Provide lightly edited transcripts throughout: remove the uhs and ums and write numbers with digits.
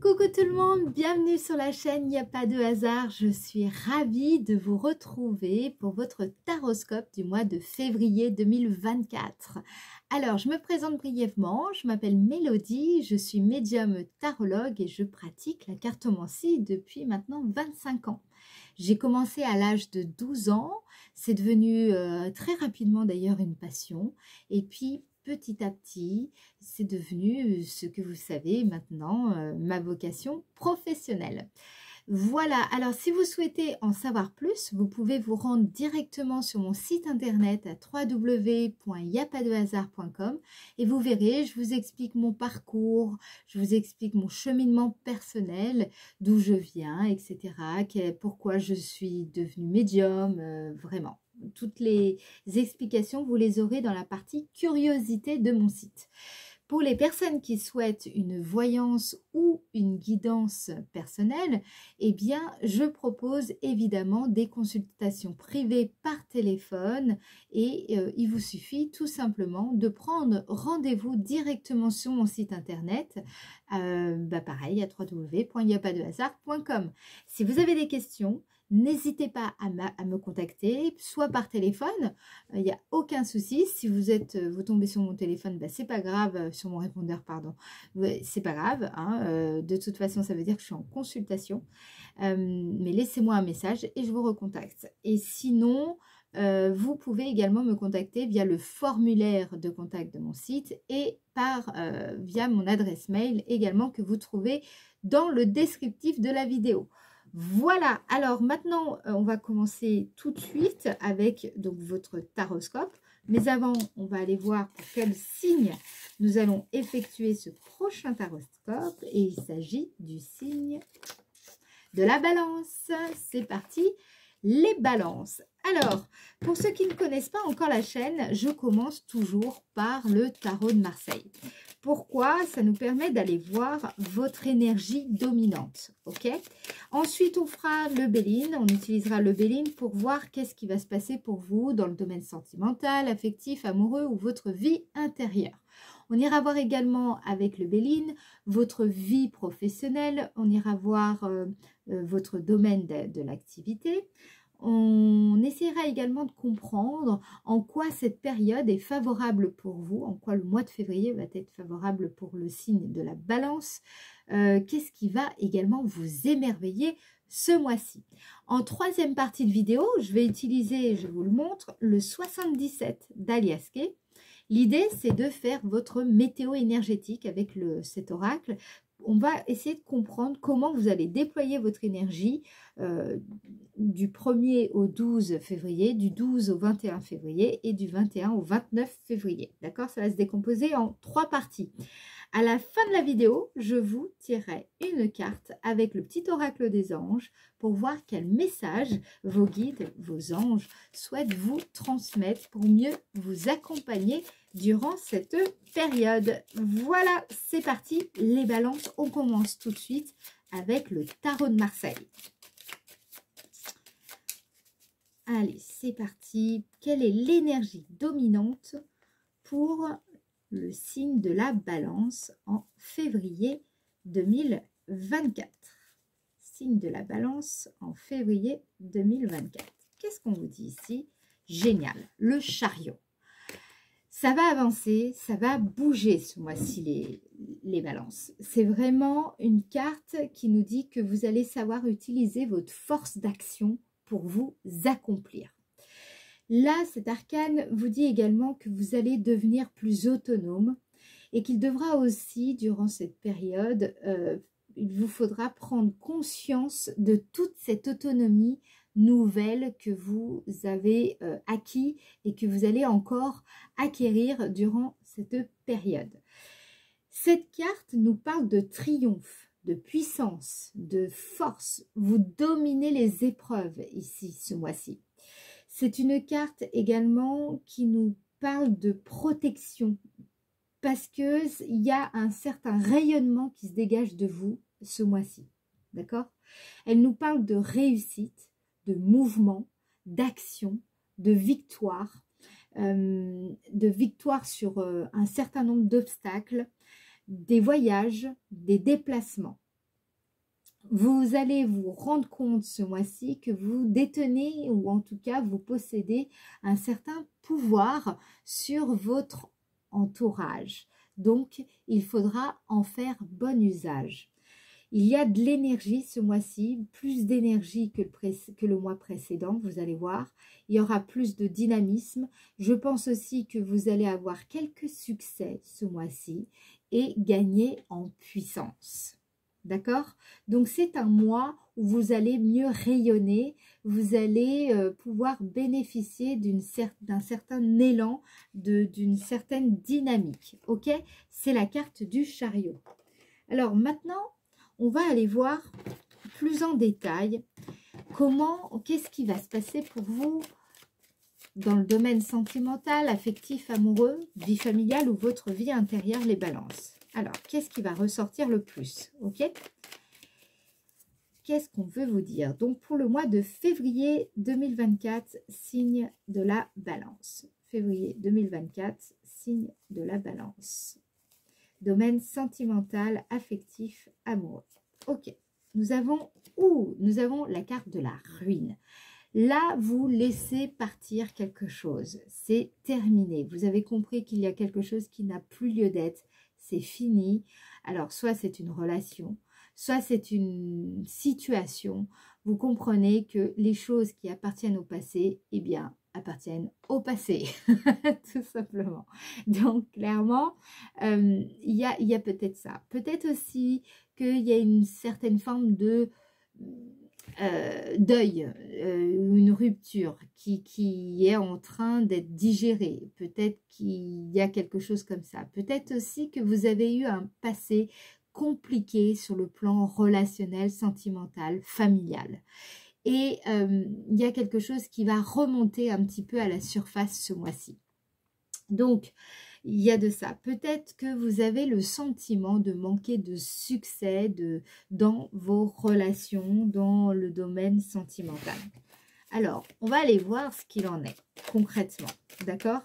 Coucou tout le monde, bienvenue sur la chaîne Il n'y a pas de hasard. Je suis ravie de vous retrouver pour votre taroscope du mois de février 2024. Alors, je me présente brièvement, je m'appelle Mélodie, je suis médium tarologue et je pratique la cartomancie depuis maintenant 25 ans. J'ai commencé à l'âge de 12 ans, c'est devenu très rapidement d'ailleurs une passion et puis petit à petit, c'est devenu ce que vous savez maintenant, ma vocation professionnelle. Voilà, alors si vous souhaitez en savoir plus, vous pouvez vous rendre directement sur mon site internet à www.yapadehasard.com et vous verrez, je vous explique mon parcours, je vous explique mon cheminement personnel, d'où je viens, etc. Pourquoi je suis devenue médium, vraiment. Toutes les explications, vous les aurez dans la partie curiosité de mon site. Pour les personnes qui souhaitent une voyance ou une guidance personnelle, eh bien, je propose évidemment des consultations privées par téléphone et il vous suffit tout simplement de prendre rendez-vous directement sur mon site internet, pareil à www.yapadehasard.com. Si vous avez des questions, n'hésitez pas à me contacter, soit par téléphone, il n'y a aucun souci. Si vous tombez sur mon téléphone, c'est pas grave, sur mon répondeur, pardon, c'est pas grave, hein, de toute façon, ça veut dire que je suis en consultation. Mais laissez-moi un message et je vous recontacte. Et sinon, vous pouvez également me contacter via le formulaire de contact de mon site et via mon adresse mail également que vous trouvez dans le descriptif de la vidéo. Voilà, alors maintenant, on va commencer tout de suite avec donc votre taroscope. Mais avant, on va aller voir pour quel signe nous allons effectuer ce prochain taroscope. Et il s'agit du signe de la balance. C'est parti, les balances. Alors, pour ceux qui ne connaissent pas encore la chaîne, je commence toujours par le tarot de Marseille. Pourquoi? Ça nous permet d'aller voir votre énergie dominante, ok? Ensuite, on fera le Béline, on utilisera le Béline pour voir qu'est-ce qui va se passer pour vous dans le domaine sentimental, affectif, amoureux ou votre vie intérieure. On ira voir également avec le Béline votre vie professionnelle, on ira voir votre domaine de l'activité. On essaiera également de comprendre en quoi cette période est favorable pour vous, en quoi le mois de février va être favorable pour le signe de la balance, qu'est-ce qui va également vous émerveiller ce mois-ci. En troisième partie de vidéo, je vais utiliser, je vous le montre, le 77 d'Alias Kay. L'idée, c'est de faire votre météo énergétique avec cet oracle. On va essayer de comprendre comment vous allez déployer votre énergie du 1er au 12 février, du 12 au 21 février et du 21 au 29 février. D'accord? Ça va se décomposer en 3 parties. À la fin de la vidéo, je vous tirerai une carte avec le petit oracle des anges pour voir quel message vos guides, vos anges souhaitent vous transmettre pour mieux vous accompagner durant cette période. Voilà, c'est parti, les balances. On commence tout de suite avec le tarot de Marseille. Allez, c'est parti. Quelle est l'énergie dominante pour le signe de la balance en février 2024? Signe de la balance en février 2024. Qu'est-ce qu'on vous dit ici? Génial, le chariot. Ça va avancer, ça va bouger ce mois-ci les balances. C'est vraiment une carte qui nous dit que vous allez savoir utiliser votre force d'action pour vous accomplir. Là, cet arcane vous dit également que vous allez devenir plus autonome et qu'il devra aussi, durant cette période, il vous faudra prendre conscience de toute cette autonomie nouvelle que vous avez acquis et que vous allez encore acquérir durant cette période. Cette carte nous parle de triomphe, de puissance, de force. Vous dominez les épreuves ici, ce mois-ci. C'est une carte également qui nous parle de protection parce qu'il y a un certain rayonnement qui se dégage de vous ce mois-ci. D'accord? Elle nous parle de réussite, de mouvement, d'action, de victoire sur un certain nombre d'obstacles, des voyages, des déplacements. vous allez vous rendre compte ce mois-ci que vous détenez ou en tout cas vous possédez un certain pouvoir sur votre entourage. Donc, il faudra en faire bon usage. Il y a de l'énergie ce mois-ci, plus d'énergie que le mois précédent, vous allez voir. Il y aura plus de dynamisme. Je pense aussi que vous allez avoir quelques succès ce mois-ci et gagner en puissance. D'accord? Donc, c'est un mois où vous allez mieux rayonner, vous allez pouvoir bénéficier d'un certain élan, d'une certaine dynamique. Ok? C'est la carte du chariot. Alors, maintenant, on va aller voir plus en détail qu'est-ce qui va se passer pour vous dans le domaine sentimental, affectif, amoureux, vie familiale ou votre vie intérieure, les balances. Alors, qu'est-ce qui va ressortir le plus? Ok? Qu'est-ce qu'on veut vous dire? Donc, pour le mois de février 2024, signe de la balance. Février 2024, signe de la balance. Domaine sentimental, affectif, amoureux. Ok, nous avons la carte de la ruine. Là, vous laissez partir quelque chose. C'est terminé. Vous avez compris qu'il y a quelque chose qui n'a plus lieu d'être. C'est fini. Alors, soit c'est une relation, soit c'est une situation. Vous comprenez que les choses qui appartiennent au passé, eh bien, appartiennent au passé, tout simplement. Donc, clairement, il y a peut-être ça. Peut-être aussi qu'il y a une certaine forme de deuil, une rupture qui est en train d'être digérée. Peut-être qu'il y a quelque chose comme ça. Peut-être aussi que vous avez eu un passé compliqué sur le plan relationnel, sentimental, familial. Et il y a quelque chose qui va remonter un petit peu à la surface ce mois-ci. Donc, il y a de ça. Peut-être que vous avez le sentiment de manquer de succès dans vos relations, dans le domaine sentimental. Alors, on va aller voir ce qu'il en est concrètement. D'accord ?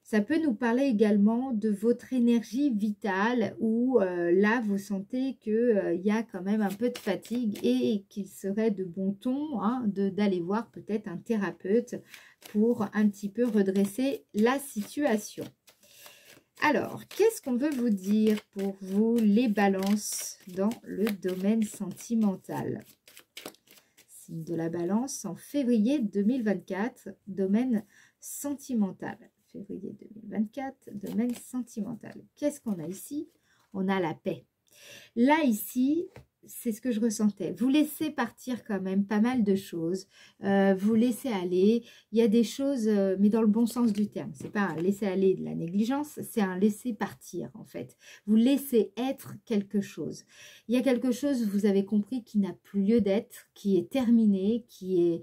Ça peut nous parler également de votre énergie vitale où là, vous sentez qu'il y a quand même un peu de fatigue et qu'il serait de bon ton d'aller voir peut-être un thérapeute pour un petit peu redresser la situation. Alors, qu'est-ce qu'on veut vous dire pour vous, les balances, dans le domaine sentimental? Signe de la balance en février 2024, domaine sentimental. Février 2024, domaine sentimental. Qu'est-ce qu'on a ici? On a la paix. Là, ici, c'est ce que je ressentais. Vous laissez partir quand même pas mal de choses. Vous laissez aller. Il y a des choses, mais dans le bon sens du terme. C'est pas un laisser aller de la négligence, c'est un laisser partir en fait. Vous laissez être quelque chose. Il y a quelque chose, vous avez compris, qui n'a plus lieu d'être, qui est terminé, qui est...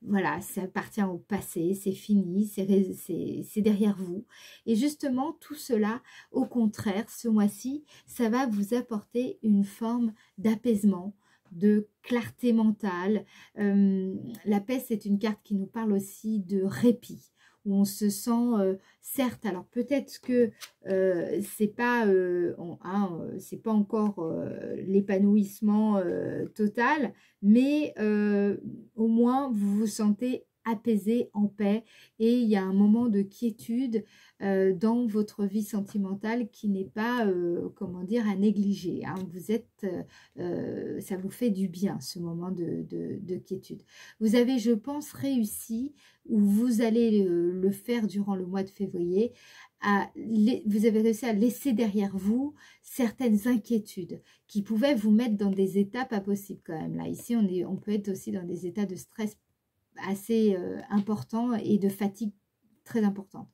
Voilà, ça appartient au passé, c'est fini, c'est derrière vous. Et justement, tout cela, au contraire, ce mois-ci, ça va vous apporter une forme d'apaisement, de clarté mentale. La paix, c'est une carte qui nous parle aussi de répit, où on se sent, certes, alors peut-être que c'est pas encore l'épanouissement total, mais au moins vous vous sentez apaisé, en paix, et il y a un moment de quiétude dans votre vie sentimentale qui n'est pas, comment dire, à négliger. Vous êtes, ça vous fait du bien ce moment de quiétude. Vous avez, je pense, réussi, ou vous allez le faire durant le mois de février, vous avez réussi à laisser derrière vous certaines inquiétudes qui pouvaient vous mettre dans des états pas possibles quand même. Là, ici, on peut être aussi dans des états de stress assez importants et de fatigue très importante.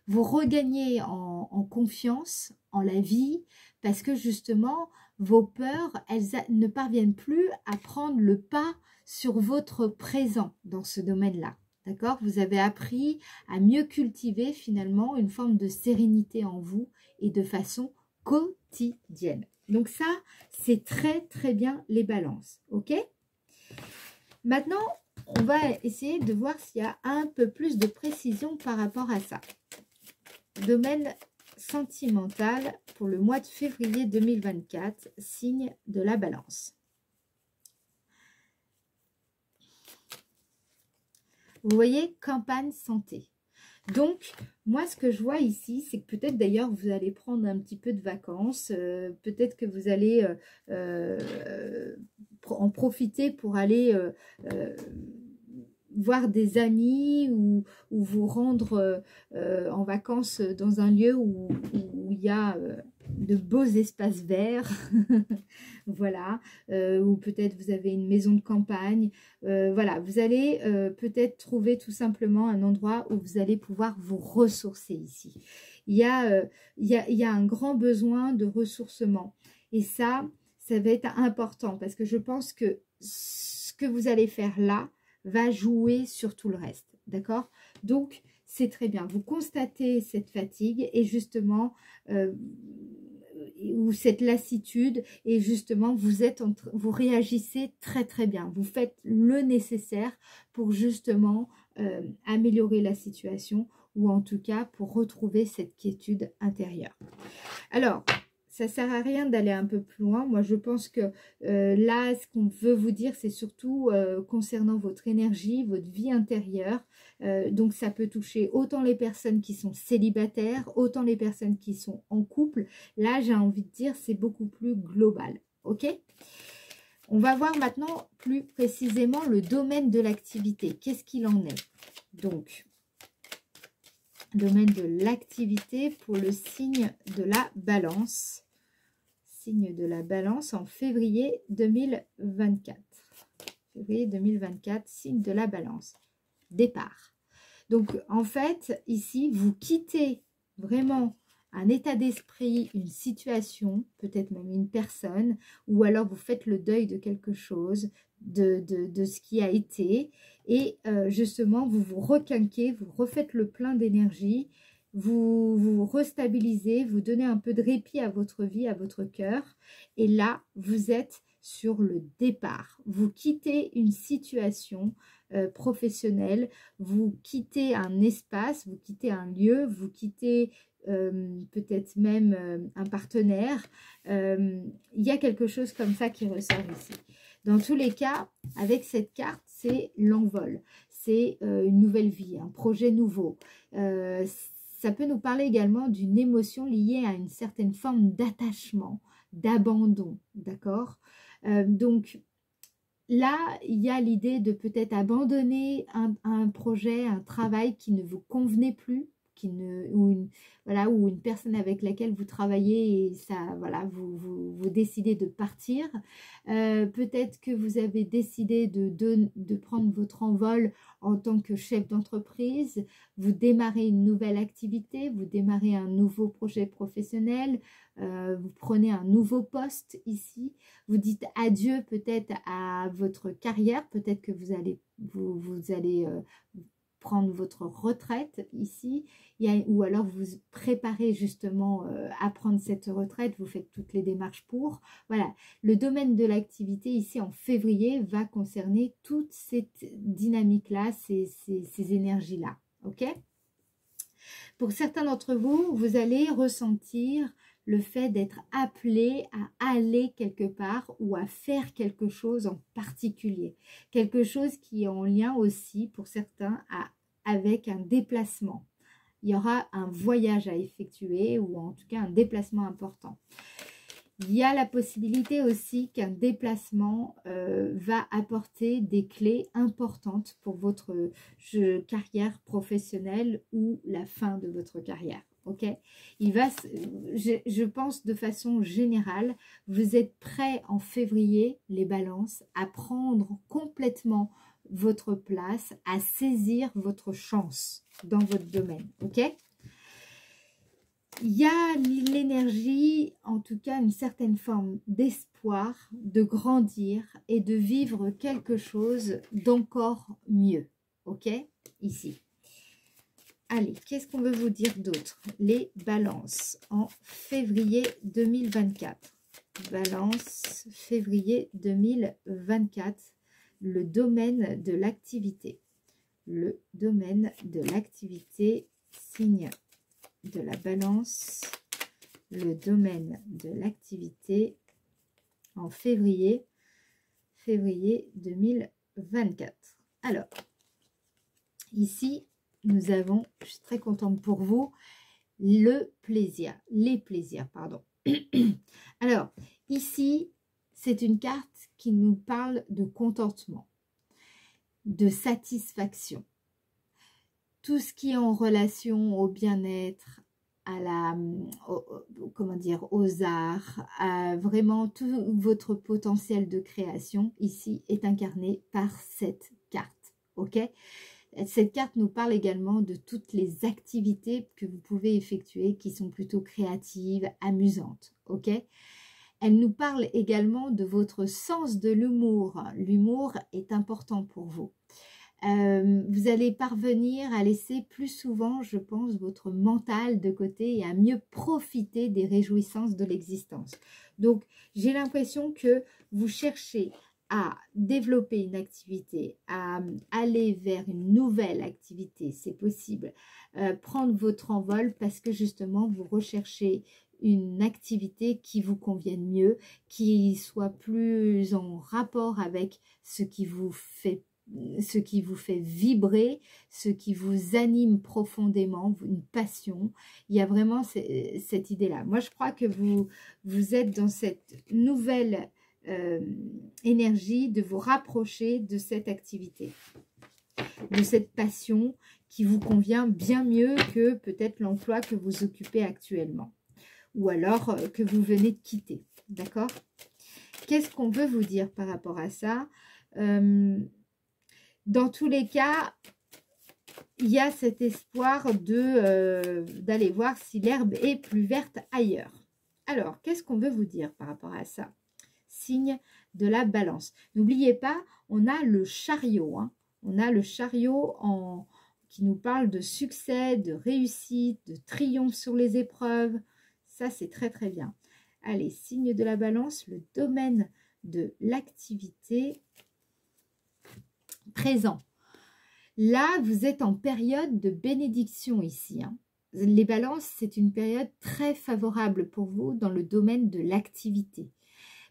Vous regagnez en confiance en la vie parce que justement, vos peurs, elles ne parviennent plus à prendre le pas sur votre présent dans ce domaine-là. D'accord? Vous avez appris à mieux cultiver finalement une forme de sérénité en vous et de façon quotidienne. Donc ça, c'est très très bien les balances. Ok? Maintenant, on va essayer de voir s'il y a un peu plus de précision par rapport à ça. Domaine sentimental pour le mois de février 2024, signe de la balance. Vous voyez, campagne santé. Donc, moi, ce que je vois ici, c'est que peut-être d'ailleurs, vous allez prendre un petit peu de vacances. Peut-être que vous allez en profiter pour aller voir des amis ou vous rendre en vacances dans un lieu où il y a de beaux espaces verts. Voilà, ou peut-être vous avez une maison de campagne. Voilà, vous allez peut-être trouver tout simplement un endroit où vous allez pouvoir vous ressourcer ici. Il y a un grand besoin de ressourcement. Et ça va être important parce que je pense que ce que vous allez faire là va jouer sur tout le reste. D'accord? Donc, c'est très bien. Vous constatez cette fatigue et justement, ou cette lassitude, et justement, vous réagissez très très bien. Vous faites le nécessaire pour justement améliorer la situation, ou en tout cas pour retrouver cette quiétude intérieure. Alors, ça ne sert à rien d'aller un peu plus loin. Moi, je pense que là, ce qu'on veut vous dire, c'est surtout concernant votre énergie, votre vie intérieure. Donc, ça peut toucher autant les personnes qui sont célibataires, autant les personnes qui sont en couple. Là, j'ai envie de dire, c'est beaucoup plus global. OK ? On va voir maintenant plus précisément le domaine de l'activité. Qu'est-ce qu'il en est? Donc, domaine de l'activité pour le signe de la balance. Signe de la balance en février 2024. Février 2024, signe de la balance. Départ. Donc, en fait, ici, vous quittez vraiment un état d'esprit, une situation, peut-être même une personne, ou alors vous faites le deuil de quelque chose, de ce qui a été, et justement, vous vous requinquez, vous refaites le plein d'énergie, vous vous restabilisez, vous donnez un peu de répit à votre vie, à votre cœur, et là, vous êtes sur le départ. Vous quittez une situation professionnelle, vous quittez un espace, vous quittez un lieu, vous quittez peut-être même un partenaire. Il y a quelque chose comme ça qui ressort ici. Dans tous les cas, avec cette carte, c'est l'envol. C'est une nouvelle vie, un projet nouveau. Ça peut nous parler également d'une émotion liée à une certaine forme d'attachement, d'abandon, d'accord? Donc, là, il y a l'idée de peut-être abandonner un projet, un travail qui ne vous convenait plus, ou une personne avec laquelle vous travaillez et ça, voilà, vous décidez de partir. Peut-être que vous avez décidé de prendre votre envol en tant que chef d'entreprise. Vous démarrez une nouvelle activité, vous démarrez un nouveau projet professionnel, vous prenez un nouveau poste ici. Vous dites adieu peut-être à votre carrière, peut-être que vous allez prendre votre retraite ici, ou alors vous préparez justement à prendre cette retraite, vous faites toutes les démarches pour. Voilà, le domaine de l'activité ici en février va concerner toute cette dynamique-là, ces énergies-là, ok ? Pour certains d'entre vous, vous allez ressentir le fait d'être appelé à aller quelque part ou à faire quelque chose en particulier. Quelque chose qui est en lien aussi, pour certains, avec un déplacement. Il y aura un voyage à effectuer ou en tout cas un déplacement important. Il y a la possibilité aussi qu'un déplacement va apporter des clés importantes pour votre carrière professionnelle ou la fin de votre carrière. Ok, je pense de façon générale, vous êtes prêts en février, les balances, à prendre complètement votre place, à saisir votre chance dans votre domaine. Ok, il y a l'énergie, en tout cas une certaine forme d'espoir, de grandir et de vivre quelque chose d'encore mieux. Ok, ici. Allez, qu'est-ce qu'on veut vous dire d'autre? Les balances en février 2024. Balance, février 2024. Le domaine de l'activité. Le domaine de l'activité, signe de la balance. Le domaine de l'activité en février 2024. Alors, Ici, nous avons, je suis très contente pour vous, le plaisir, les plaisirs, pardon. Alors, ici, c'est une carte qui nous parle de contentement, de satisfaction. Tout ce qui est en relation au bien-être, à la, comment dire, aux arts, à vraiment tout votre potentiel de création, ici, est incarné par cette carte, ok? Cette carte nous parle également de toutes les activités que vous pouvez effectuer qui sont plutôt créatives, amusantes, ok? Elle nous parle également de votre sens de l'humour. L'humour est important pour vous. Vous allez parvenir à laisser plus souvent, je pense, votre mental de côté et à mieux profiter des réjouissances de l'existence. Donc, j'ai l'impression que vous cherchez à développer une activité, à aller vers une nouvelle activité, c'est possible, prendre votre envol parce que justement, vous recherchez une activité qui vous convienne mieux, qui soit plus en rapport avec ce qui vous fait vibrer, ce qui vous anime profondément, une passion. Il y a vraiment cette idée-là. Moi, je crois que vous êtes dans cette nouvelle énergie de vous rapprocher de cette activité, de cette passion qui vous convient bien mieux que peut-être l'emploi que vous occupez actuellement ou alors que vous venez de quitter. D'accord? Qu'est-ce qu'on veut vous dire par rapport à ça? Dans tous les cas, il y a cet espoir d'aller voir si l'herbe est plus verte ailleurs. Alors, qu'est-ce qu'on veut vous dire par rapport à ça? Signe de la balance. N'oubliez pas, on a le chariot. Hein. On a le chariot qui nous parle de succès, de réussite, de triomphe sur les épreuves. Ça, c'est très, très bien. Allez, signe de la balance, le domaine de l'activité présent. Là, vous êtes en période de bénédiction ici. Hein. Les balances, c'est une période très favorable pour vous dans le domaine de l'activité.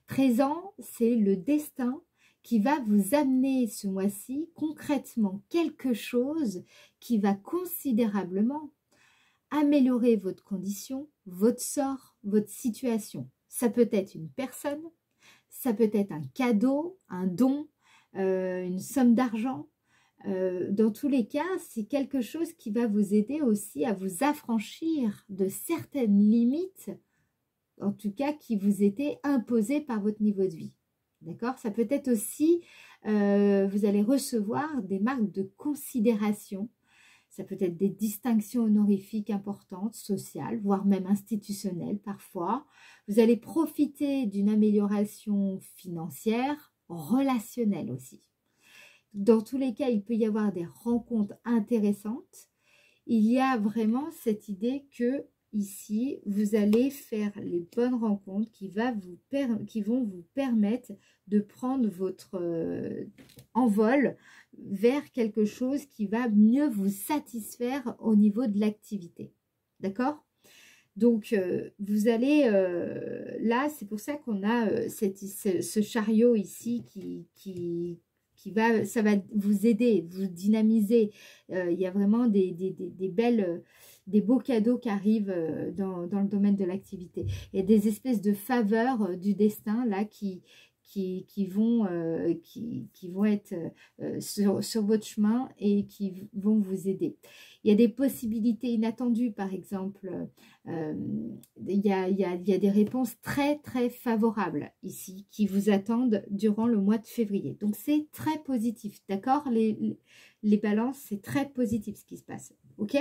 Présent, c'est le destin qui va vous amener ce mois-ci concrètement quelque chose qui va considérablement améliorer votre condition, votre sort, votre situation. Ça peut être une personne, ça peut être un cadeau, un don, une somme d'argent. Dans tous les cas, c'est quelque chose qui va vous aider aussi à vous affranchir de certaines limites, en tout cas qui vous étaient imposées par votre niveau de vie. D'accord? Ça peut être aussi, vous allez recevoir des marques de considération. Ça peut être des distinctions honorifiques importantes, sociales, voire même institutionnelles parfois. Vous allez profiter d'une amélioration financière, relationnelle aussi. Dans tous les cas, il peut y avoir des rencontres intéressantes. Il y a vraiment cette idée que ici, vous allez faire les bonnes rencontres qui vont vous permettre de prendre votre envol vers quelque chose qui va mieux vous satisfaire au niveau de l'activité. D'accord? Donc, vous allez, là, c'est pour ça qu'on a ce chariot ici ça va vous aider, vous dynamiser. Il y a vraiment des beaux cadeaux qui arrivent dans le domaine de l'activité. Il y a des espèces de faveurs du destin là qui vont être sur votre chemin et qui vont vous aider. Il y a des possibilités inattendues, par exemple, il y a des réponses très très favorables ici qui vous attendent durant le mois de février. Donc c'est très positif, d'accord? Les balances, c'est très positif ce qui se passe, ok?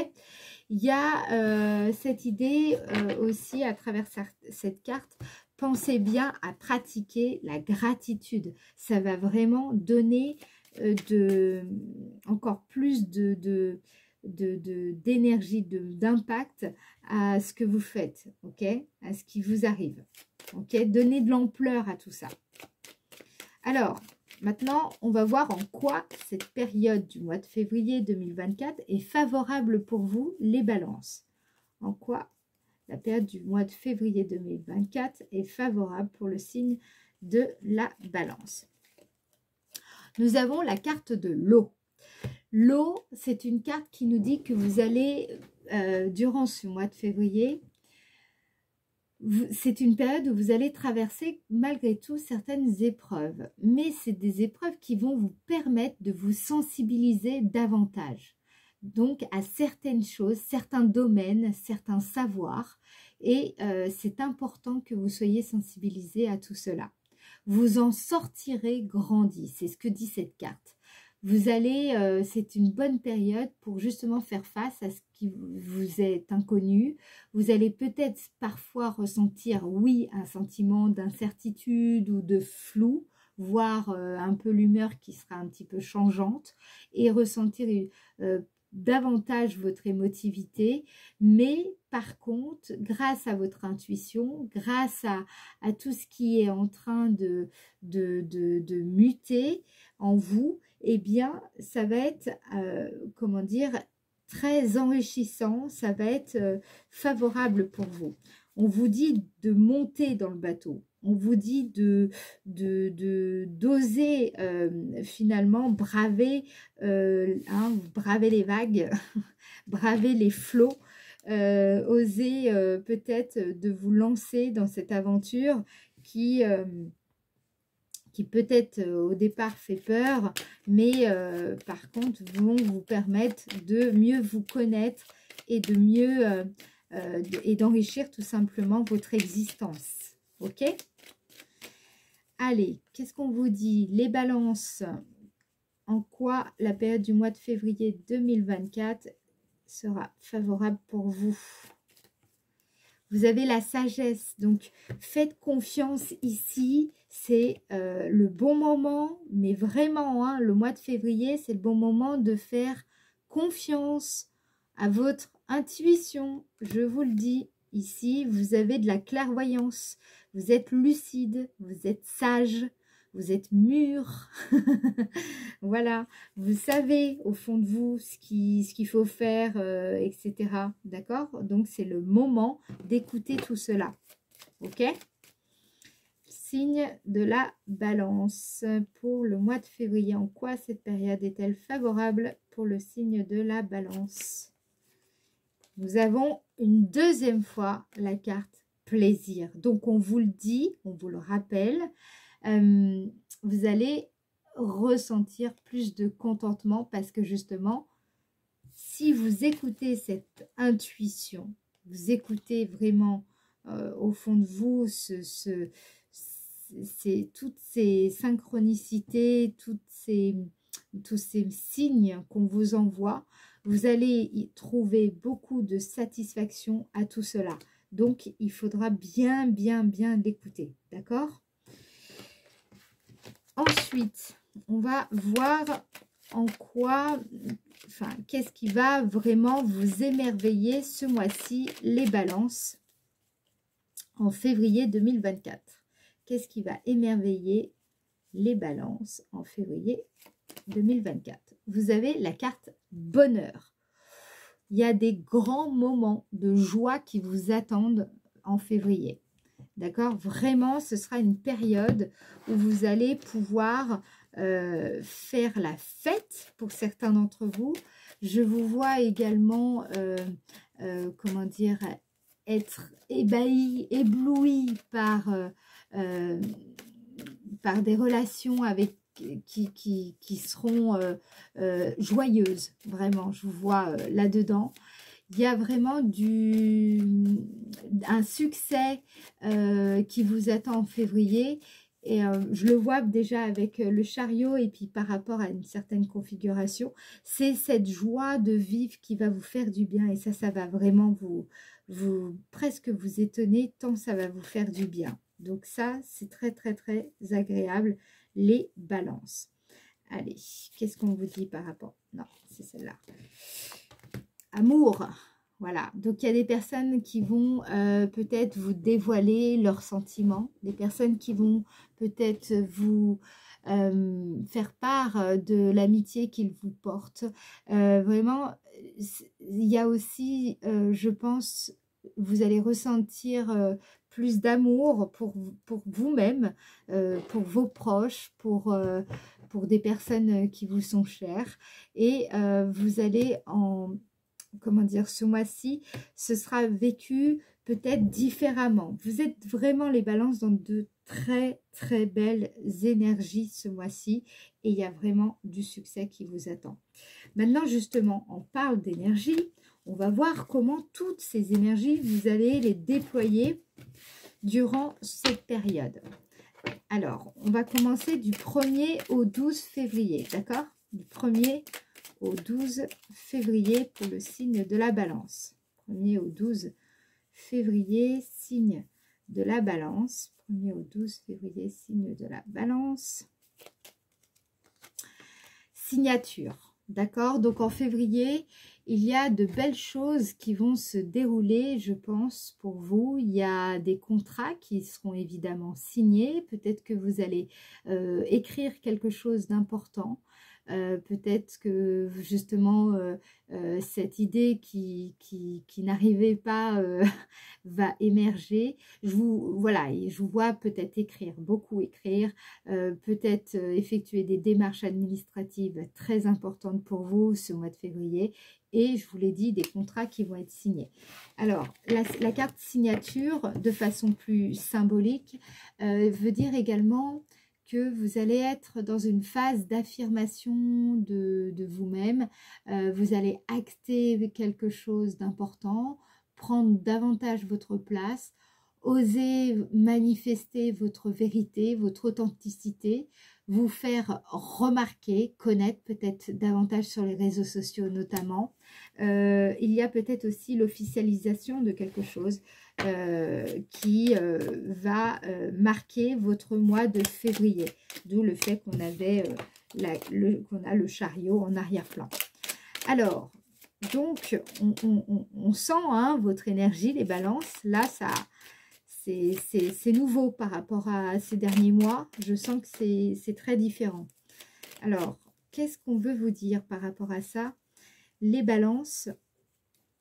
Il y a cette idée aussi à travers cette carte. Pensez bien à pratiquer la gratitude. Ça va vraiment donner encore plus d'énergie, d'impact à ce que vous faites, ok? À ce qui vous arrive, ok? Donnez de l'ampleur à tout ça. Alors, maintenant, on va voir en quoi cette période du mois de février 2024 est favorable pour vous, les balances. En quoi la période du mois de février 2024 est favorable pour le signe de la balance. Nous avons la carte de l'eau. L'eau, c'est une carte qui nous dit que vous allez, durant ce mois de février, c'est une période où vous allez traverser malgré tout certaines épreuves. Mais c'est des épreuves qui vont vous permettre de vous sensibiliser davantage. Donc à certaines choses, certains domaines, certains savoirs. Et c'est important que vous soyez sensibilisés à tout cela. Vous en sortirez grandi, c'est ce que dit cette carte. Vous allez, c'est une bonne période pour justement faire face à ce qui vous est inconnu. Vous allez peut-être parfois ressentir, oui, un sentiment d'incertitude ou de flou, voire un peu l'humeur qui sera un petit peu changeante et ressentir davantage votre émotivité, mais par contre, grâce à votre intuition, grâce à tout ce qui est en train de muter en vous, eh bien, ça va être, comment dire, très enrichissant, ça va être favorable pour vous. On vous dit de monter dans le bateau, on vous dit d'oser finalement braver, braver les vagues, braver les flots, oser peut-être de vous lancer dans cette aventure qui peut-être au départ fait peur, mais par contre vont vous permettre de mieux vous connaître et de mieux et d'enrichir tout simplement votre existence. Ok? Allez, qu'est-ce qu'on vous dit? Les balances, en quoi la période du mois de février 2024 sera favorable pour vous? Vous avez la sagesse, donc faites confiance ici, c'est le bon moment, mais vraiment, hein, le mois de février, c'est le bon moment de faire confiance à votre intuition. Je vous le dis, ici, vous avez de la clairvoyance, vous êtes lucide, vous êtes sage, vous êtes mûr. Voilà, vous savez au fond de vous ce qu'il faut faire, etc. D'accord? Donc, c'est le moment d'écouter tout cela. Ok? Signe de la balance pour le mois de février. En quoi cette période est-elle favorable pour le signe de la balance? Nous avons une deuxième fois la carte plaisir. Donc, on vous le dit, on vous le rappelle, vous allez ressentir plus de contentement parce que justement, si vous écoutez cette intuition, vous écoutez vraiment au fond de vous toutes ces synchronicités, tous ces signes qu'on vous envoie, vous allez y trouver beaucoup de satisfaction à tout cela. Donc, il faudra bien l'écouter, d'accord? Ensuite, on va voir en quoi, enfin, qu'est-ce qui va vraiment vous émerveiller ce mois-ci, les balances, en février 2024. Qu'est-ce qui va émerveiller les balances en février 2024? Vous avez la carte bonheur. Il y a des grands moments de joie qui vous attendent en février. D'accord? Vraiment, ce sera une période où vous allez pouvoir faire la fête pour certains d'entre vous. Je vous vois également, comment dire, être ébahi, ébloui par des relations avec qui seront joyeuses. Vraiment, je vous vois là-dedans. Il y a vraiment un succès qui vous attend en février. Et je le vois déjà avec le chariot et puis par rapport à une certaine configuration. C'est cette joie de vivre qui va vous faire du bien. Et ça va vraiment presque vous étonner tant ça va vous faire du bien. Donc ça, c'est très agréable, les balances. Allez, qu'est-ce qu'on vous dit par rapport? Non, c'est celle-là. Amour, voilà. Donc, il y a des personnes qui vont peut-être vous dévoiler leurs sentiments. Des personnes qui vont peut-être vous faire part de l'amitié qu'ils vous portent. Vraiment, il y a aussi, je pense, vous allez ressentir plus d'amour pour vous-même, pour vos proches, pour pour des personnes qui vous sont chères. Et vous allez comment dire, ce mois-ci, ce sera vécu peut-être différemment. Vous êtes vraiment les balances dans de très très belles énergies ce mois-ci et il y a vraiment du succès qui vous attend. Maintenant justement, on parle d'énergie, on va voir comment toutes ces énergies, vous allez les déployer durant cette période. Alors, on va commencer du 1er au 12 février, d'accord? Du 1er au 12 février pour le signe de la balance. 1er au 12 février, signe de la balance. 1er au 12 février, signe de la balance. Signature, d'accord? Donc en février, il y a de belles choses qui vont se dérouler, je pense, pour vous. Il y a des contrats qui seront évidemment signés. Peut-être que vous allez écrire quelque chose d'important. Peut-être que justement cette idée qui n'arrivait pas va émerger. Voilà, je vous vois peut-être écrire, beaucoup écrire, peut-être effectuer des démarches administratives très importantes pour vous ce mois de février. Et je vous l'ai dit, des contrats qui vont être signés. Alors, la carte signature, de façon plus symbolique, veut dire également que vous allez être dans une phase d'affirmation de vous-même. Vous allez acter quelque chose d'important, prendre davantage votre place, oser manifester votre vérité, votre authenticité, vous faire remarquer, connaître peut-être davantage sur les réseaux sociaux notamment. Il y a peut-être aussi l'officialisation de quelque chose qui va marquer votre mois de février. D'où le fait qu'on avait qu'on a le chariot en arrière-plan. Alors, donc, on sent hein, votre énergie, les balances. Là, c'est nouveau par rapport à ces derniers mois. Je sens que c'est très différent. Alors, qu'est-ce qu'on veut vous dire par rapport à ça? Les balances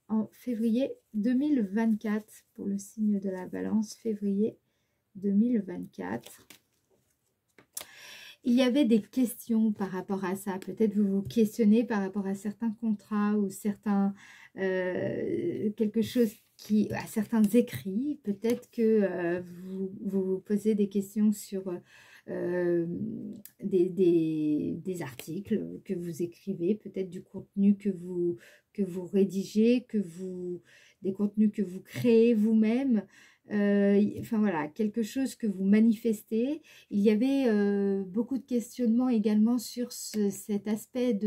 en février 2024, pour le signe de la balance, février 2024. Il y avait des questions par rapport à ça. Peut-être vous vous questionnez par rapport à certains contrats ou certains quelque chose à certains écrits. Peut-être que vous vous posez des questions sur des articles que vous écrivez, peut-être du contenu que vous rédigez, des contenus que vous créez vous-même. Enfin voilà, quelque chose que vous manifestez. Il y avait beaucoup de questionnements également sur cet aspect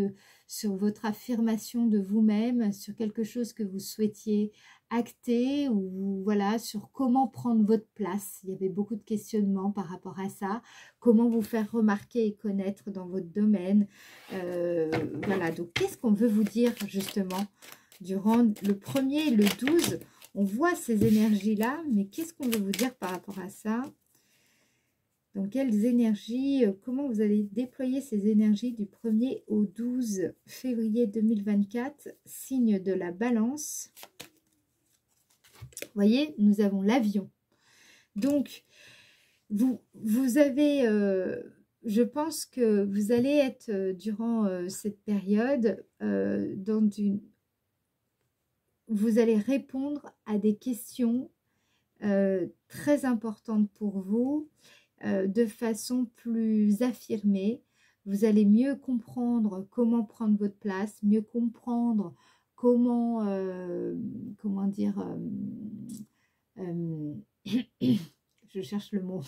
sur votre affirmation de vous-même, sur quelque chose que vous souhaitiez acter ou voilà, sur comment prendre votre place. Il y avait beaucoup de questionnements par rapport à ça, comment vous faire remarquer et connaître dans votre domaine. Voilà, donc qu'est-ce qu'on veut vous dire justement durant le 1er et le 12? On voit ces énergies-là, mais qu'est-ce qu'on veut vous dire par rapport à ça? Donc, quelles énergies, comment vous allez déployer ces énergies du 1er au 12 février 2024, signe de la balance. Vous voyez, nous avons l'avion. Donc, vous avez, je pense que vous allez être durant cette période dans une... Vous allez répondre à des questions très importantes pour vous de façon plus affirmée. Vous allez mieux comprendre comment prendre votre place, mieux comprendre comment, comment dire, je cherche le mot,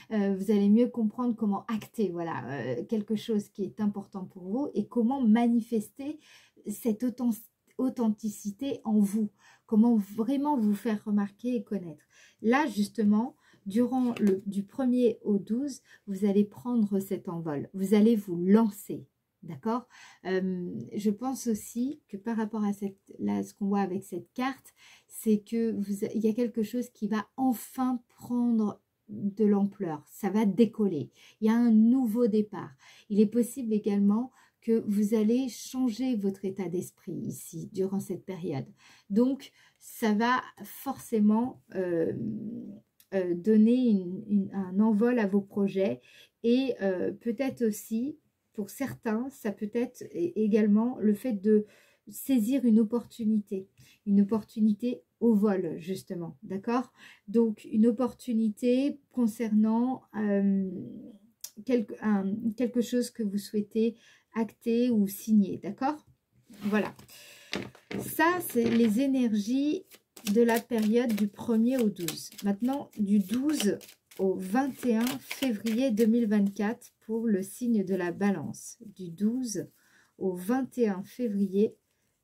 vous allez mieux comprendre comment acter, voilà, quelque chose qui est important pour vous et comment manifester cette authenticité en vous, comment vraiment vous faire remarquer et connaître. Là, justement, durant du 1er au 12, vous allez prendre cet envol, vous allez vous lancer, d'accord? Je pense aussi que par rapport à là, ce qu'on voit avec cette carte, c'est que il y a quelque chose qui va enfin prendre de l'ampleur, ça va décoller, il y a un nouveau départ. Il est possible également que vous allez changer votre état d'esprit ici, durant cette période. Donc, ça va forcément donner un envol à vos projets et peut-être aussi, pour certains, ça peut être également le fait de saisir une opportunité au vol, justement, d'accord? Donc, une opportunité concernant quelque chose que vous souhaitez acter ou signer, d'accord? Voilà. Ça, c'est les énergies de la période du 1er au 12. Maintenant, du 12 au 21 février 2024 pour le signe de la Balance. Du 12 au 21 février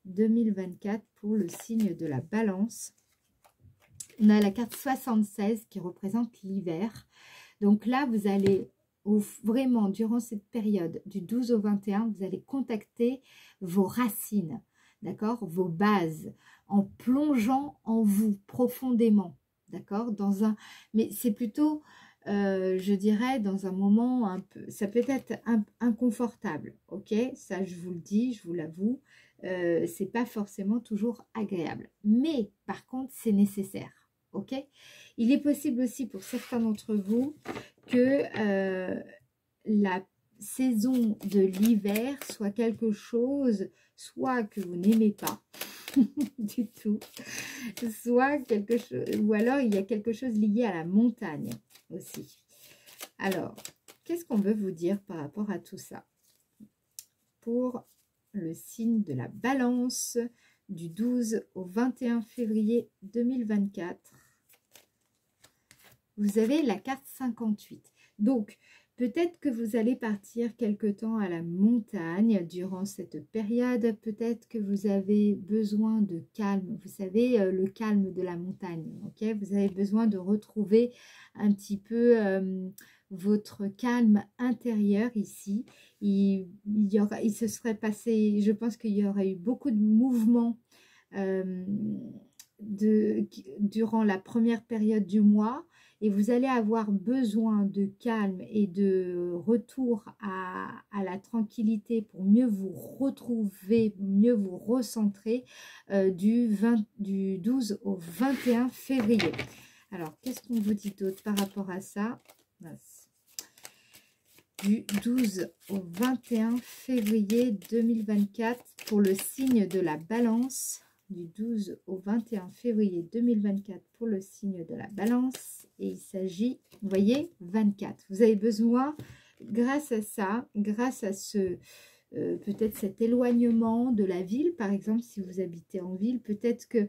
2024 pour le signe de la Balance. On a la carte 76 qui représente l'hiver. Donc là, vous allez vraiment, durant cette période du 12 au 21, vous allez contacter vos racines, d'accord, vos bases, en plongeant en vous profondément, d'accord, mais c'est plutôt, je dirais, dans un moment un peu, ça peut être inconfortable, ok, ça je vous le dis, je vous l'avoue, c'est pas forcément toujours agréable, mais par contre c'est nécessaire, ok. Il est possible aussi pour certains d'entre vous que la saison de l'hiver soit quelque chose, soit que vous n'aimez pas du tout, soit quelque chose, ou alors il y a quelque chose lié à la montagne aussi. Alors, qu'est-ce qu'on veut vous dire par rapport à tout ça? Pour le signe de la Balance, du 12 au 21 février 2024, vous avez la carte 58. Donc, peut-être que vous allez partir quelque temps à la montagne durant cette période. Peut-être que vous avez besoin de calme. Vous savez, le calme de la montagne. Ok, vous avez besoin de retrouver un petit peu votre calme intérieur ici. Il se serait passé, je pense qu'il y aurait eu beaucoup de mouvements durant la première période du mois. Et vous allez avoir besoin de calme et de retour à la tranquillité pour mieux vous retrouver, mieux vous recentrer du 12 au 21 février. Alors, qu'est-ce qu'on vous dit d'autre par rapport à ça? Du 12 au 21 février 2024 pour le signe de la Balance. Du 12 au 21 février 2024 pour le signe de la Balance. Et il s'agit, vous voyez, 24. Vous avez besoin, grâce à ça, grâce à ce peut-être cet éloignement de la ville, par exemple, si vous habitez en ville, peut-être que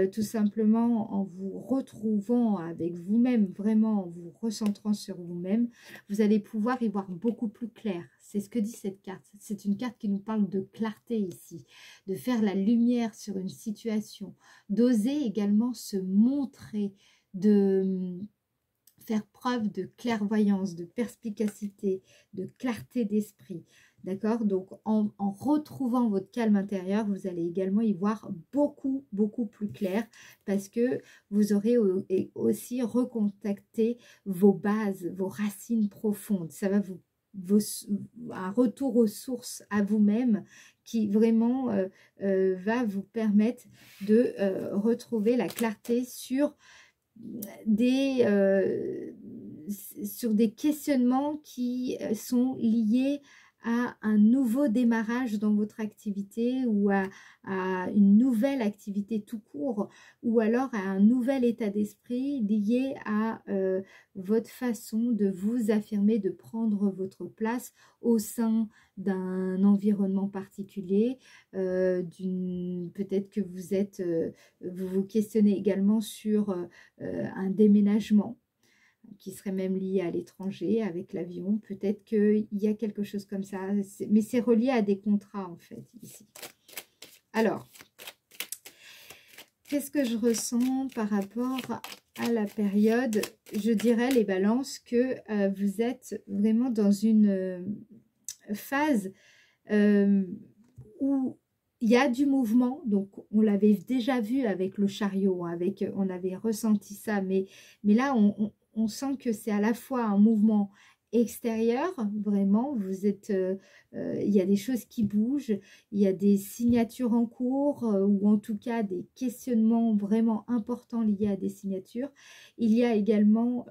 tout simplement en vous retrouvant avec vous-même, vraiment en vous recentrant sur vous-même, vous allez pouvoir y voir beaucoup plus clair. C'est ce que dit cette carte. C'est une carte qui nous parle de clarté ici, de faire la lumière sur une situation, d'oser également se montrer, de faire preuve de clairvoyance, de perspicacité, de clarté d'esprit. D'accord? Donc, en retrouvant votre calme intérieur, vous allez également y voir beaucoup, beaucoup plus clair parce que vous aurez aussi recontacté vos bases, vos racines profondes. Ça va un retour aux sources à vous-même qui vraiment va vous permettre de retrouver la clarté sur des questionnements qui sont liés à un nouveau démarrage dans votre activité ou à une nouvelle activité tout court ou alors à un nouvel état d'esprit lié à votre façon de vous affirmer, de prendre votre place au sein d'un environnement particulier, peut-être que vous vous questionnez également sur un déménagement qui serait même lié à l'étranger avec l'avion, peut-être qu'il y a quelque chose comme ça, mais c'est relié à des contrats en fait ici. Alors, qu'est-ce que je ressens par rapport à la période? Je dirais les balances que vous êtes vraiment dans une phase où il y a du mouvement, donc on l'avait déjà vu avec le chariot, on avait ressenti ça, mais là on sent que c'est à la fois un mouvement extérieur, vraiment, vous êtes, il y a des choses qui bougent, il y a des signatures en cours, ou en tout cas des questionnements vraiment importants liés à des signatures. Il y a également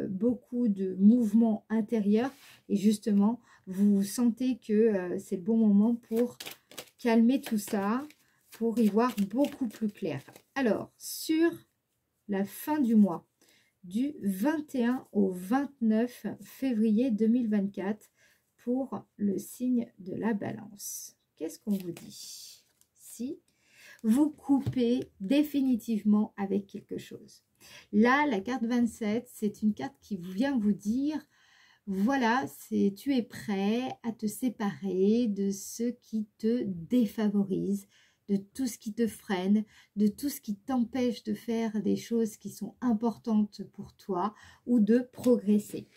beaucoup de mouvements intérieurs, et justement, vous sentez que c'est le bon moment pour calmer tout ça, pour y voir beaucoup plus clair. Alors, sur la fin du mois, du 21 au 29 février 2024 pour le signe de la balance. Qu'est-ce qu'on vous dit? Si vous coupez définitivement avec quelque chose. Là, la carte 27, c'est une carte qui vient vous dire, voilà, tu es prêt à te séparer de ce qui te défavorise, de tout ce qui te freine, de tout ce qui t'empêche de faire des choses qui sont importantes pour toi ou de progresser.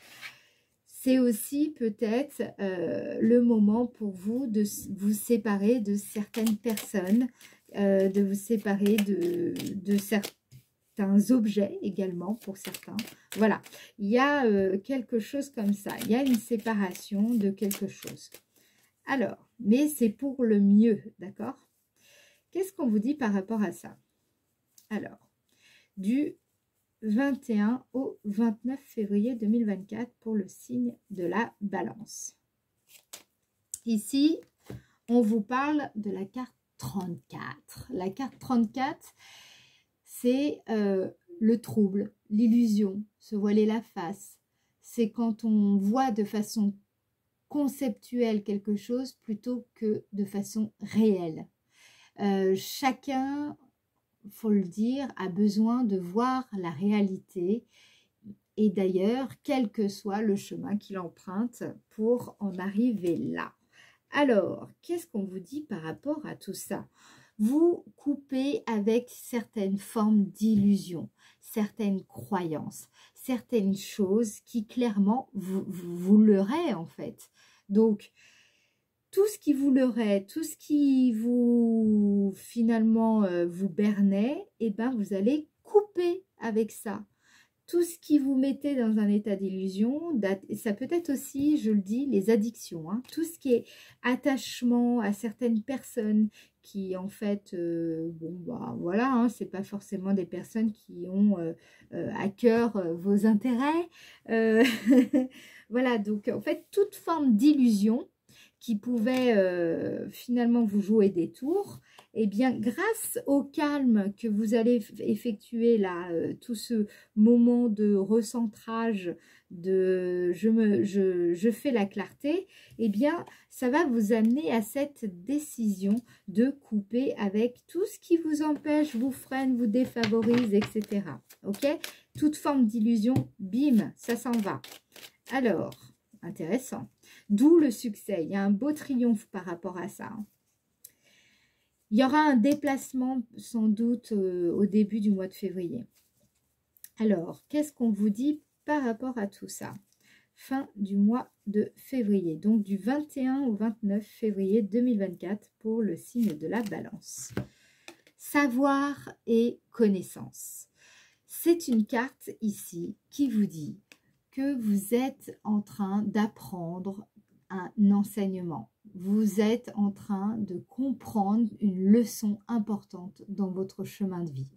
C'est aussi peut-être le moment pour vous de vous séparer de certaines personnes, de vous séparer de certains objets également pour certains. Voilà, il y a quelque chose comme ça, il y a une séparation de quelque chose. Alors, mais c'est pour le mieux, d'accord? Qu'est-ce qu'on vous dit par rapport à ça? Alors, du 21 au 29 février 2024 pour le signe de la balance. Ici, on vous parle de la carte 34. La carte 34, c'est le trouble, l'illusion, se voiler la face. C'est quand on voit de façon conceptuelle quelque chose plutôt que de façon réelle. Chacun, faut le dire, a besoin de voir la réalité, et d'ailleurs, quel que soit le chemin qu'il emprunte pour en arriver là. Alors, qu'est-ce qu'on vous dit par rapport à tout ça? Vous coupez avec certaines formes d'illusions, certaines croyances, certaines choses qui clairement vous leurraient en fait. Donc, tout ce qui vous leurrait, tout ce qui vous finalement vous bernait, eh ben vous allez couper avec ça. Tout ce qui vous mettait dans un état d'illusion, ça peut être aussi, je le dis, les addictions. Hein, tout ce qui est attachement à certaines personnes qui en fait, bon bah voilà, hein, c'est pas forcément des personnes qui ont à cœur vos intérêts. Voilà, donc en fait, toute forme d'illusion qui pouvait finalement vous jouer des tours, et eh bien grâce au calme que vous allez effectuer là, tout ce moment de recentrage, de je fais la clarté, et eh bien ça va vous amener à cette décision de couper avec tout ce qui vous empêche, vous freine, vous défavorise, etc. Ok, toute forme d'illusion, bim, ça s'en va. Alors, intéressant. D'où le succès. Il y a un beau triomphe par rapport à ça. Il y aura un déplacement sans doute au début du mois de février. Alors, qu'est-ce qu'on vous dit par rapport à tout ça? Fin du mois de février, donc du 21 au 29 février 2024 pour le signe de la balance. Savoir et connaissance. C'est une carte ici qui vous dit que vous êtes en train d'apprendre un enseignement. Vous êtes en train de comprendre une leçon importante dans votre chemin de vie.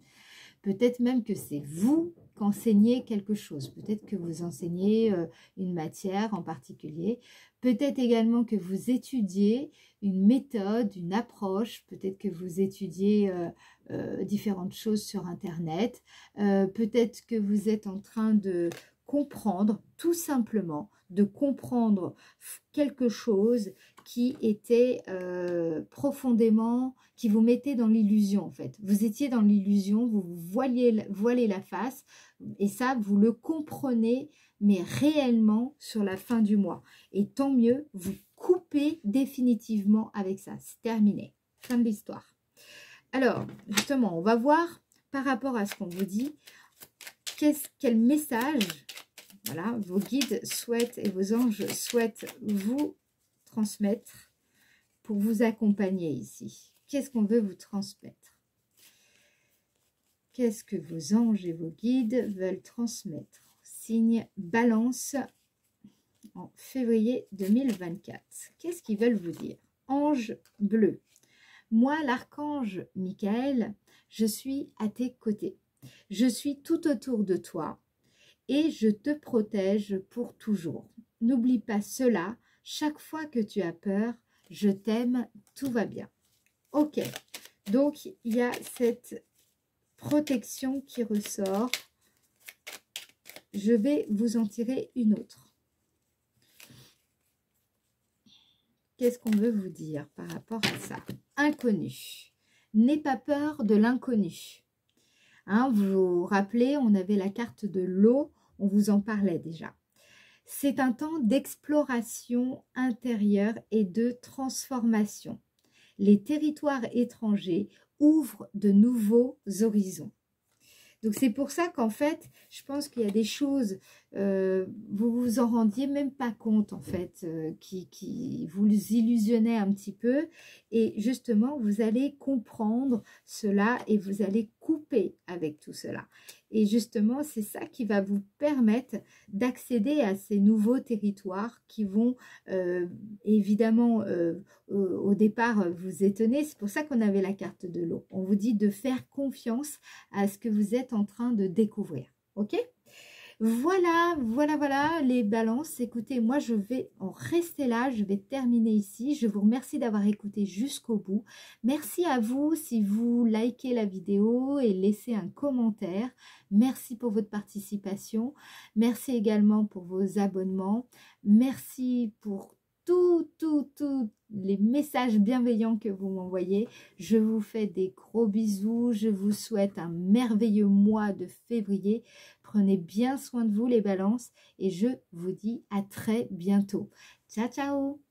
Peut-être même que c'est vous qui enseignez quelque chose. Peut-être que vous enseignez une matière en particulier. Peut-être également que vous étudiez une méthode, une approche. Peut-être que vous étudiez différentes choses sur Internet. Peut-être que vous êtes en train de comprendre, tout simplement, de comprendre quelque chose qui était profondément, qui vous mettait dans l'illusion en fait. Vous étiez dans l'illusion, vous voilez la face, et ça, vous le comprenez, mais réellement sur la fin du mois. Et tant mieux, vous coupez définitivement avec ça. C'est terminé. Fin de l'histoire. Alors, justement, on va voir par rapport à ce qu'on vous dit, quel message, voilà, vos guides souhaitent et vos anges souhaitent vous transmettre pour vous accompagner ici. Qu'est-ce qu'on veut vous transmettre? Qu'est-ce que vos anges et vos guides veulent transmettre? Signe balance. en février 2024. Qu'est-ce qu'ils veulent vous dire? Ange bleu. Moi, l'archange Michael, je suis à tes côtés. Je suis tout autour de toi et je te protège pour toujours. N'oublie pas cela. Chaque fois que tu as peur, je t'aime, tout va bien. Ok, donc il y a cette protection qui ressort. Je vais vous en tirer une autre. Qu'est-ce qu'on veut vous dire par rapport à ça? Inconnu. N'aie pas peur de l'inconnu. Hein, vous vous rappelez, on avait la carte de l'eau, on vous en parlait déjà. C'est un temps d'exploration intérieure et de transformation. Les territoires étrangers ouvrent de nouveaux horizons. Donc c'est pour ça qu'en fait, je pense qu'il y a des choses, vous vous en rendiez même pas compte en fait, qui vous illusionnaient un petit peu. Et justement, vous allez comprendre cela et vous allez couper avec tout cela. Et justement, c'est ça qui va vous permettre d'accéder à ces nouveaux territoires qui vont évidemment au départ vous étonner. C'est pour ça qu'on avait la carte de l'eau. On vous dit de faire confiance à ce que vous êtes en train de découvrir. Ok? Voilà les balances. Écoutez, moi je vais en rester là, je vais terminer ici. Je vous remercie d'avoir écouté jusqu'au bout. Merci à vous si vous likez la vidéo et laissez un commentaire. Merci pour votre participation. Merci également pour vos abonnements. Merci pour tous les messages bienveillants que vous m'envoyez. Je vous fais des gros bisous. Je vous souhaite un merveilleux mois de février. Prenez bien soin de vous les balances et je vous dis à très bientôt. Ciao, ciao!